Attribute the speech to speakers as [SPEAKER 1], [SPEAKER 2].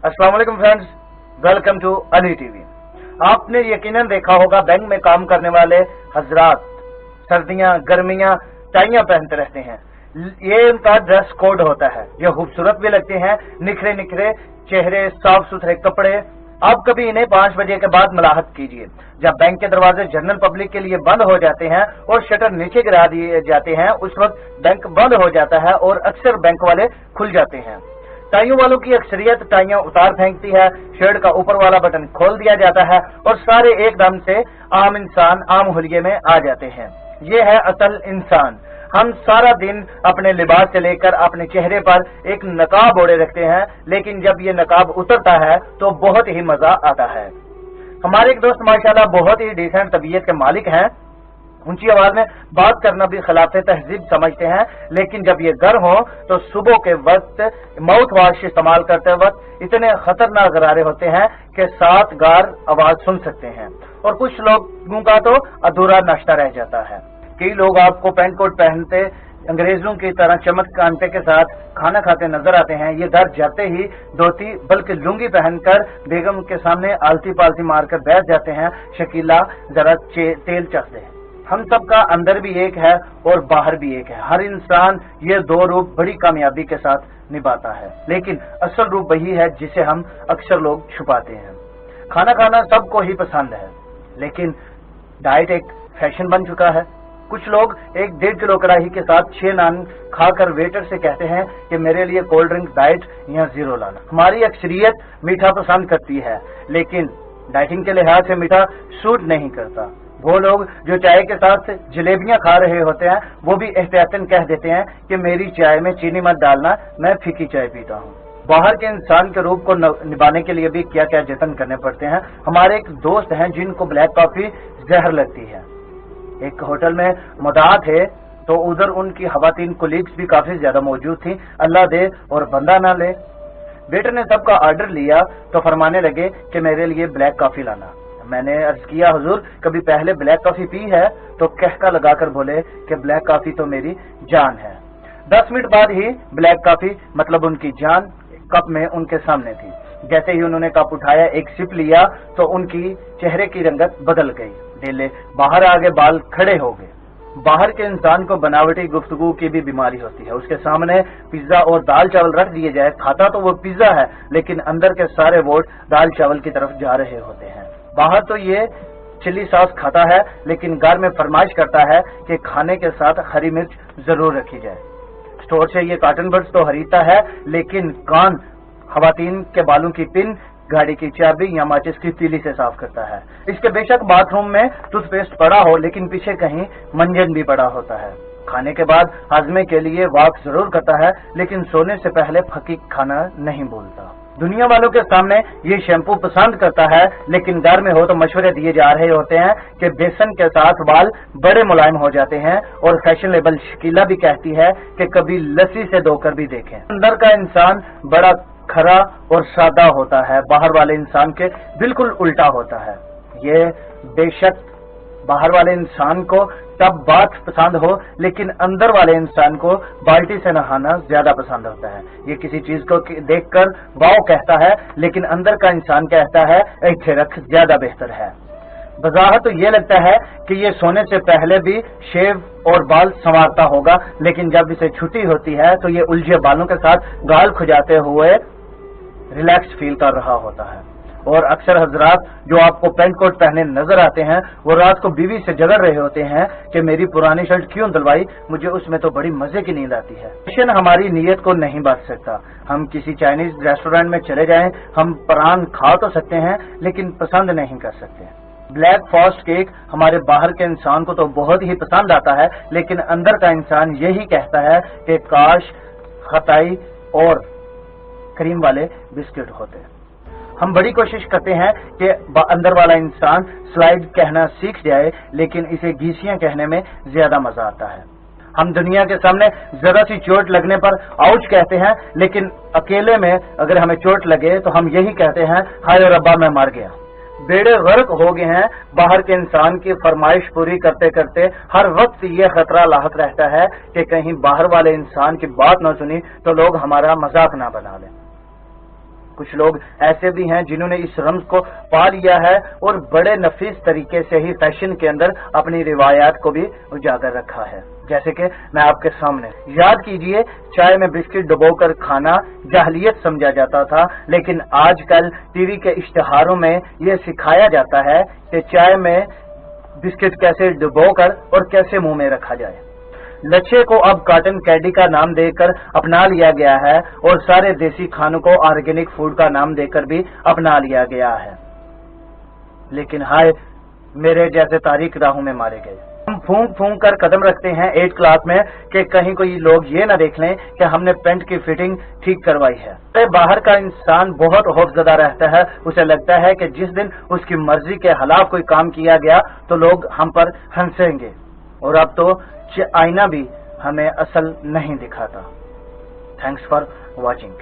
[SPEAKER 1] अस्सलाम वालेकुम friends, welcome to Ali TV. आपने यकीनन देखा होगा बैंक में काम करने वाले हजरात सर्दियां गर्मियां टाइयां पहनते रहते हैं। ये उनका ड्रेस कोड होता है। ये खूबसूरत भी लगते हैं, निखरे निखरे चेहरे, साफ सुथरे कपड़े। आप कभी इन्हें 5 बजे के बाद मुलाहत कीजिए, जब बैंक के दरवाजे जनरल पब्लिक के लिए बंद हो जाते हैं और शटर नीचे गिरा दिए जाते हैं, उस वक्त बैंक बंद हो जाता है और अक्सर बैंक वाले खुल जाते हैं। टाइयों वालों की अक्सरियत टाइयां उतार फेंकती है, शर्ट का ऊपर वाला बटन खोल दिया जाता है और सारे एकदम से आम इंसान आम हुलिये में आ जाते हैं। ये है असल इंसान। हम सारा दिन अपने लिबास से लेकर अपने चेहरे पर एक नकाब ओढ़े रखते हैं, लेकिन जब ये नकाब उतरता है तो बहुत ही मजा आता है। हमारे एक दोस्त माशाल्लाह बहुत ही डिसेंट तबीयत के मालिक हैं। ऊंची आवाज में बात करना भी खिलाफ तहजीब समझते हैं, लेकिन जब ये घर हो तो सुबह के वक्त माउथ वॉश इस्तेमाल करते वक्त इतने खतरनाक गरारे होते हैं कि 7 गार आवाज सुन सकते हैं और कुछ लोगों का तो अधूरा नाश्ता रह जाता है। कई लोग आपको पैंट कोट पहनते अंग्रेजों की तरह चमक कांटे के साथ खाना खाते नजर आते हैं। ये घर जाते ही धोती बल्कि लुंगी पहनकर बेगम के सामने आलती पालती मारकर बैठ जाते हैं। शकीला जरा तेल चख दे। हम सबका अंदर भी एक है और बाहर भी एक है। हर इंसान ये 2 रूप बड़ी कामयाबी के साथ निभाता है, लेकिन असल रूप वही है जिसे हम अक्सर लोग छुपाते हैं। खाना खाना सबको ही पसंद है, लेकिन डाइट एक फैशन बन चुका है। कुछ लोग 1-1.5 किलो कड़ाही के साथ 6 नान खाकर वेटर से कहते हैं कि मेरे लिए कोल्ड ड्रिंक डाइट या 0 लाना। हमारी अक्सरियत मीठा पसंद करती है, लेकिन डाइटिंग के लिहाज से मीठा सूट नहीं करता। वो लोग जो चाय के साथ जलेबियां खा रहे होते हैं, वो भी एहतियातन कह देते हैं कि मेरी चाय में चीनी मत डालना, मैं फीकी चाय पीता हूँ। बाहर के इंसान के रूप को निभाने के लिए भी क्या क्या जतन करने पड़ते हैं। हमारे एक दोस्त हैं जिनको ब्लैक कॉफी जहर लगती है। एक होटल में मुदाह थे तो उधर उनकी खवातीन कोलीग्स भी काफी ज्यादा मौजूद थी। अल्लाह दे और बंदा ना ले। वेटर ने सबका ऑर्डर लिया तो फरमाने लगे कि मेरे लिए ब्लैक कॉफी लाना। मैंने अर्ज किया, हुजूर कभी पहले ब्लैक कॉफी पी है? तो कहका लगाकर बोले कि ब्लैक कॉफी तो मेरी जान है। 10 मिनट बाद ही ब्लैक कॉफी मतलब उनकी जान कप में उनके सामने थी। जैसे ही उन्होंने कप उठाया, एक सिप लिया तो उनकी चेहरे की रंगत बदल गई। डेले बाहर आगे बाल खड़े हो गए। बाहर के इंसान को बनावटी गुफ्तगू की भी बीमारी होती है। उसके सामने पिज्जा और दाल चावल रख दिए जाए, खाता तो वो पिज्जा है, लेकिन अंदर के सारे वोट दाल चावल की तरफ जा रहे होते हैं। बाहर तो ये चिली सॉस खाता है, लेकिन घर में फरमाइश करता है कि खाने के साथ हरी मिर्च जरूर रखी जाए। स्टोर से ये कॉटन बड्स तो खरीदता है, लेकिन कान खवातीन के बालों की पिन, गाड़ी की चाबी या माचिस की तीली से साफ करता है। इसके बेशक बाथरूम में टूथपेस्ट पड़ा हो, लेकिन पीछे कहीं मंजन भी पड़ा होता है। खाने के बाद हाजमे के लिए वॉक जरूर करता है, लेकिन सोने से पहले फकीक खाना नहीं बोलता। दुनिया वालों के सामने ये शैम्पू पसंद करता है, लेकिन घर में हो तो मशवरे दिए जा रहे होते हैं कि बेसन के साथ बाल बड़े मुलायम हो जाते हैं। और फैशनेबल शकीला भी कहती है कि कभी लस्सी से धोकर भी देखें। अंदर का इंसान बड़ा खरा और सादा होता है, बाहर वाले इंसान के बिल्कुल उल्टा होता है। ये बेशक बाहर वाले इंसान को तब बात पसंद हो, लेकिन अंदर वाले इंसान को बाल्टी से नहाना ज्यादा पसंद होता है। ये किसी चीज को देखकर वाओ कहता है, लेकिन अंदर का इंसान कहता है ऐसे रख ज्यादा बेहतर है। बज़ाहिर तो ये लगता है कि ये सोने से पहले भी शेव और बाल संवारता होगा, लेकिन जब इसे छुट्टी होती है तो ये उलझे बालों के साथ गाल खुजाते हुए रिलैक्स फील कर रहा होता है। और अक्सर हजरात जो आपको पैंट कोट पहने नजर आते हैं, वो रात को बीवी से झगड़ रहे होते हैं कि मेरी पुरानी शर्ट क्यों धुलवाई, मुझे उसमें तो बड़ी मजे की नींद आती है। फैशन हमारी नीयत को नहीं बांध सकता। हम किसी चाइनीज रेस्टोरेंट में चले जाएं, हम प्रान खा तो सकते हैं, लेकिन पसंद नहीं कर सकते। ब्लैक फॉरेस्ट केक हमारे बाहर के इंसान को तो बहुत ही पसंद आता है, लेकिन अंदर का इंसान यही कहता है कि काश खताई और क्रीम वाले बिस्किट होते। हम बड़ी कोशिश करते हैं कि अंदर वाला इंसान स्लाइड कहना सीख जाए, लेकिन इसे घीसियां कहने में ज्यादा मजा आता है। हम दुनिया के सामने जरा सी चोट लगने पर आउच कहते हैं, लेकिन अकेले में अगर हमें चोट लगे तो हम यही कहते हैं हाय रब्बा मैं मर गया। बेड़े गर्क हो गए हैं। बाहर के इंसान की फरमाइश पूरी करते करते हर वक्त ये खतरा लाहक रहता है कि कहीं बाहर वाले इंसान की बात न सुनी तो लोग हमारा मजाक ना बना लें। کچھ لوگ ایسے بھی ہیں جنہوں نے اس رمز کو پا لیا ہے اور بڑے نفیس طریقے سے ہی فیشن کے اندر اپنی روایات کو بھی اجاگر رکھا ہے، جیسے کہ میں آپ کے سامنے یاد کیجئے، چائے میں بسکٹ ڈبو کر کھانا جاہلیت سمجھا جاتا تھا، لیکن آج کل ٹی وی کے اشتہاروں میں یہ سکھایا جاتا ہے کہ چائے میں بسکٹ کیسے ڈبو کر اور کیسے منہ میں رکھا جائے۔ لچھے کو اب کاٹن کینڈی کا نام دے کر اپنا لیا گیا ہے اور سارے دیسی کھانوں کو آرگینک فوڈ کا نام دے کر بھی اپنا لیا گیا ہے، لیکن ہائے میرے جیسے تاریخ راہوں میں مارے گئے۔ ہم پھونک پھونک کر قدم رکھتے ہیں 8 کلاس میں کہ کہیں کوئی لوگ یہ نہ دیکھ لیں کہ ہم نے پینٹ کی فٹنگ ٹھیک کروائی ہے۔ باہر کا انسان بہت خوفزدہ رہتا ہے، اسے لگتا ہے کہ جس دن اس کی مرضی کے خلاف کوئی کام کیا گیا تو لوگ ہم پر ہنسیں گے، اور اب تو آئینہ بھی ہمیں اصل نہیں دکھاتا۔ Thanks for watching.